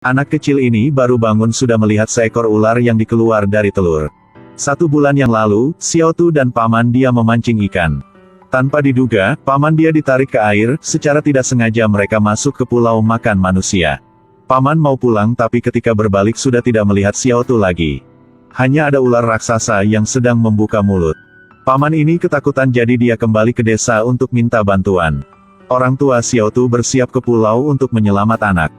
Anak kecil ini baru bangun sudah melihat seekor ular yang dikeluar dari telur. 1 bulan yang lalu, Xiao Tu dan paman dia memancing ikan. Tanpa diduga, paman dia ditarik ke air, secara tidak sengaja mereka masuk ke pulau makan manusia. Paman mau pulang tapi ketika berbalik sudah tidak melihat Xiao Tu lagi. Hanya ada ular raksasa yang sedang membuka mulut. Paman ini ketakutan jadi dia kembali ke desa untuk minta bantuan. Orang tua Xiao Tu bersiap ke pulau untuk menyelamat anak.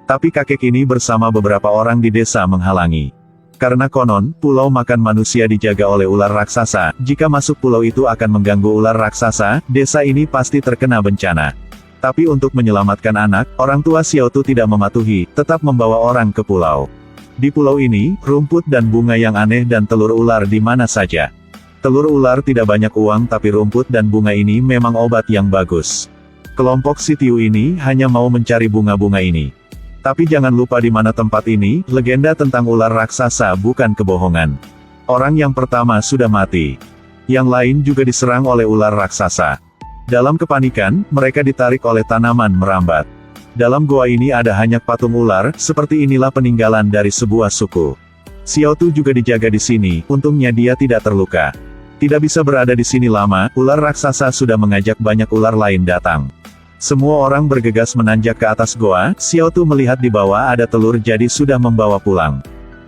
Tapi kakek ini bersama beberapa orang di desa menghalangi. Karena konon, pulau makan manusia dijaga oleh ular raksasa, jika masuk pulau itu akan mengganggu ular raksasa, desa ini pasti terkena bencana. Tapi untuk menyelamatkan anak, orang tua Xiao Tu tidak mematuhi, tetap membawa orang ke pulau. Di pulau ini, rumput dan bunga yang aneh dan telur ular di mana saja. Telur ular tidak banyak uang tapi rumput dan bunga ini memang obat yang bagus. Kelompok Sitiu ini hanya mau mencari bunga-bunga ini. Tapi jangan lupa di mana tempat ini, legenda tentang ular raksasa bukan kebohongan. Orang yang pertama sudah mati. Yang lain juga diserang oleh ular raksasa. Dalam kepanikan, mereka ditarik oleh tanaman merambat. Dalam goa ini ada hanya patung ular, seperti inilah peninggalan dari sebuah suku. Xiao Tu juga dijaga di sini, untungnya dia tidak terluka. Tidak bisa berada di sini lama, ular raksasa sudah mengajak banyak ular lain datang. Semua orang bergegas menanjak ke atas goa, Xiao Tu melihat di bawah ada telur jadi sudah membawa pulang.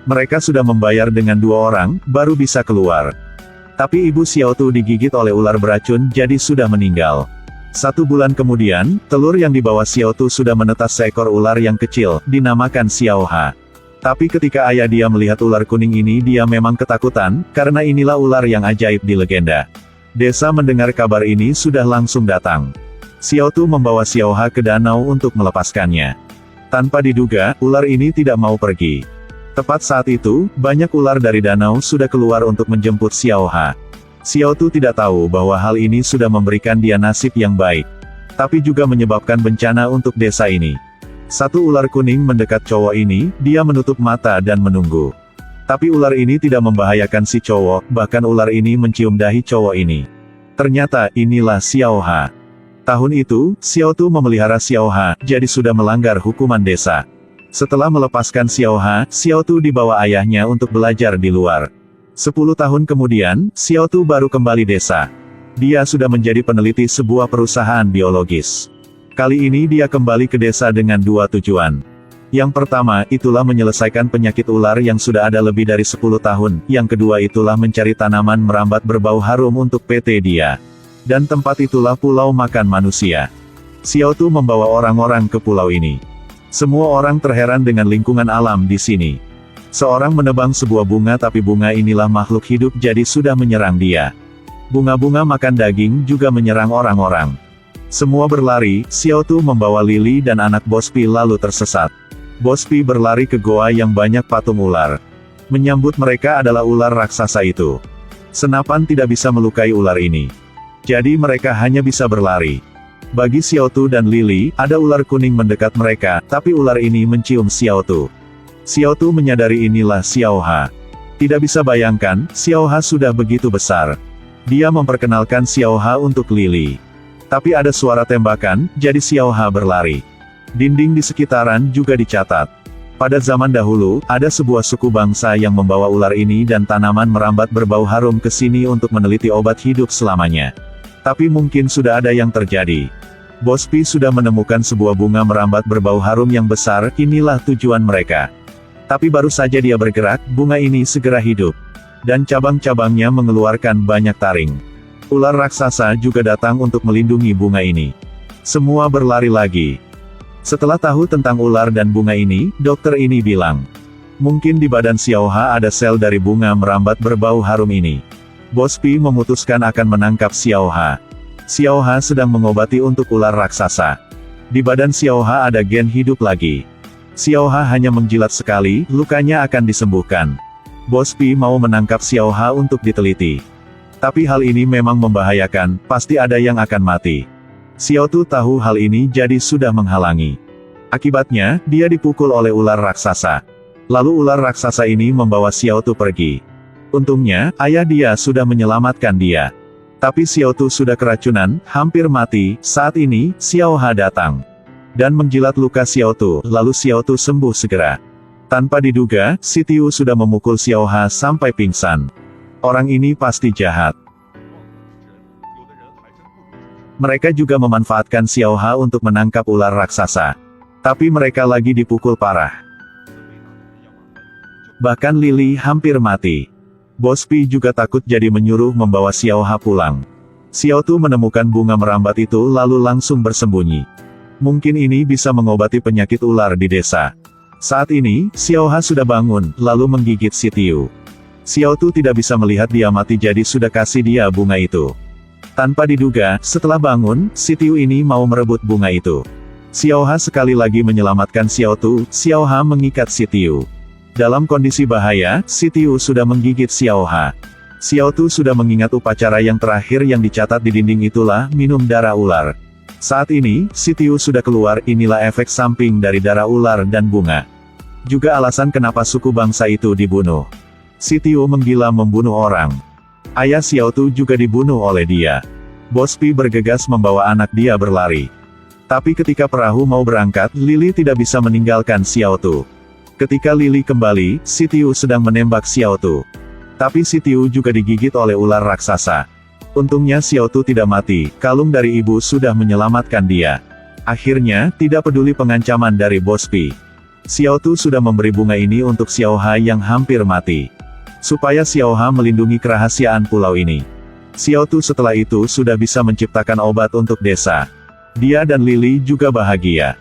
Mereka sudah membayar dengan 2 orang, baru bisa keluar. Tapi ibu Xiao Tu digigit oleh ular beracun jadi sudah meninggal. 1 bulan kemudian, telur yang dibawa Xiao Tu sudah menetas seekor ular yang kecil, dinamakan Xiao Ha. Tapi ketika ayah dia melihat ular kuning ini dia memang ketakutan, karena inilah ular yang ajaib di legenda. Desa mendengar kabar ini sudah langsung datang. Xiao Tu membawa Xiao Ha ke danau untuk melepaskannya. Tanpa diduga, ular ini tidak mau pergi. Tepat saat itu, banyak ular dari danau sudah keluar untuk menjemput Xiao Ha. Xiao Tu tidak tahu bahwa hal ini sudah memberikan dia nasib yang baik. Tapi juga menyebabkan bencana untuk desa ini. 1 ular kuning mendekat cowok ini, dia menutup mata dan menunggu. Tapi ular ini tidak membahayakan si cowok, bahkan ular ini mencium dahi cowok ini. Ternyata, inilah Xiao Ha. Tahun itu, Xiao Tu memelihara Xiao Ha, jadi sudah melanggar hukuman desa. Setelah melepaskan Xiao Ha, Xiao Tu dibawa ayahnya untuk belajar di luar. 10 tahun kemudian, Xiao Tu baru kembali desa. Dia sudah menjadi peneliti sebuah perusahaan biologis. Kali ini dia kembali ke desa dengan 2 tujuan. Yang pertama, itulah menyelesaikan penyakit ular yang sudah ada lebih dari 10 tahun. Yang kedua itulah mencari tanaman merambat berbau harum untuk PT dia. Dan tempat itulah pulau makan manusia. Xiao Tu membawa orang-orang ke pulau ini. Semua orang terheran dengan lingkungan alam di sini. Seorang menebang sebuah bunga tapi bunga inilah makhluk hidup jadi sudah menyerang dia. Bunga-bunga makan daging juga menyerang orang-orang. Semua berlari, Xiao Tu membawa Lily dan anak Bospi lalu tersesat. Bospi berlari ke goa yang banyak patung ular. Menyambut mereka adalah ular raksasa itu. Senapan tidak bisa melukai ular ini. Jadi mereka hanya bisa berlari. Bagi Xiao Tu dan Lily, ada ular kuning mendekat mereka, tapi ular ini mencium Xiao Tu. Xiao Tu menyadari inilah Xiao Ha. Tidak bisa bayangkan, Xiao Ha sudah begitu besar. Dia memperkenalkan Xiao Ha untuk Lily. Tapi ada suara tembakan, jadi Xiao Ha berlari. Dinding di sekitaran juga dicatat. Pada zaman dahulu, ada sebuah suku bangsa yang membawa ular ini dan tanaman merambat berbau harum ke sini untuk meneliti obat hidup selamanya. Tapi mungkin sudah ada yang terjadi. Bospi sudah menemukan sebuah bunga merambat berbau harum yang besar, inilah tujuan mereka. Tapi baru saja dia bergerak, bunga ini segera hidup. Dan cabang-cabangnya mengeluarkan banyak taring. Ular raksasa juga datang untuk melindungi bunga ini. Semua berlari lagi. Setelah tahu tentang ular dan bunga ini, dokter ini bilang, mungkin di badan Xiao Ha ada sel dari bunga merambat berbau harum ini. Bospi memutuskan akan menangkap Xiao Ha. Xiao Ha sedang mengobati untuk ular raksasa. Di badan Xiao Ha ada gen hidup lagi. Xiao Ha hanya menjilat sekali, lukanya akan disembuhkan. Bospi mau menangkap Xiao Ha untuk diteliti. Tapi hal ini memang membahayakan, pasti ada yang akan mati. Xiao Tu tahu hal ini jadi sudah menghalangi. Akibatnya, dia dipukul oleh ular raksasa. Lalu ular raksasa ini membawa Xiao Tu pergi. Untungnya, ayah dia sudah menyelamatkan dia. Tapi Xiao Tu sudah keracunan, hampir mati. Saat ini, Xiao Ha datang. dan menjilat luka Xiao Tu, lalu Xiao Tu sembuh segera. Tanpa diduga, si Tiu sudah memukul Xiao Ha sampai pingsan. Orang ini pasti jahat. Mereka juga memanfaatkan Xiao Ha untuk menangkap ular raksasa. Tapi mereka lagi dipukul parah. Bahkan Lily hampir mati. Bos Pi juga takut jadi menyuruh membawa Xiao Ha pulang. Xiao Tu menemukan bunga merambat itu lalu langsung bersembunyi. Mungkin ini bisa mengobati penyakit ular di desa. Saat ini, Xiao Ha sudah bangun, lalu menggigit si Tiu. Xiao Tu tidak bisa melihat dia mati jadi sudah kasih dia bunga itu. Tanpa diduga, setelah bangun, si Tiu ini mau merebut bunga itu. Xiao Ha sekali lagi menyelamatkan Xiao Tu, Xiao Ha mengikat si Tiu. Dalam kondisi bahaya, si Tiu sudah menggigit Xiao Ha. Xiao Tu sudah mengingat upacara yang terakhir yang dicatat di dinding itulah minum darah ular. Saat ini, si Tiu sudah keluar, inilah efek samping dari darah ular dan bunga. Juga alasan kenapa suku bangsa itu dibunuh. Si Tiu menggila membunuh orang. Ayah Xiao Tu juga dibunuh oleh dia. Bos Pi bergegas membawa anak dia berlari. Tapi ketika perahu mau berangkat, Lily tidak bisa meninggalkan Xiao Tu. Ketika Lily kembali, si Tiu sedang menembak Xiao Tu. Tapi si Tiu juga digigit oleh ular raksasa. Untungnya Xiao Tu tidak mati, kalung dari ibu sudah menyelamatkan dia. Akhirnya, tidak peduli pengancaman dari Bos Pi. Xiao Tu sudah memberi bunga ini untuk Xiao Ha yang hampir mati. Supaya Xiao Ha melindungi kerahasiaan pulau ini. Xiao Tu setelah itu sudah bisa menciptakan obat untuk desa. Dia dan Lily juga bahagia.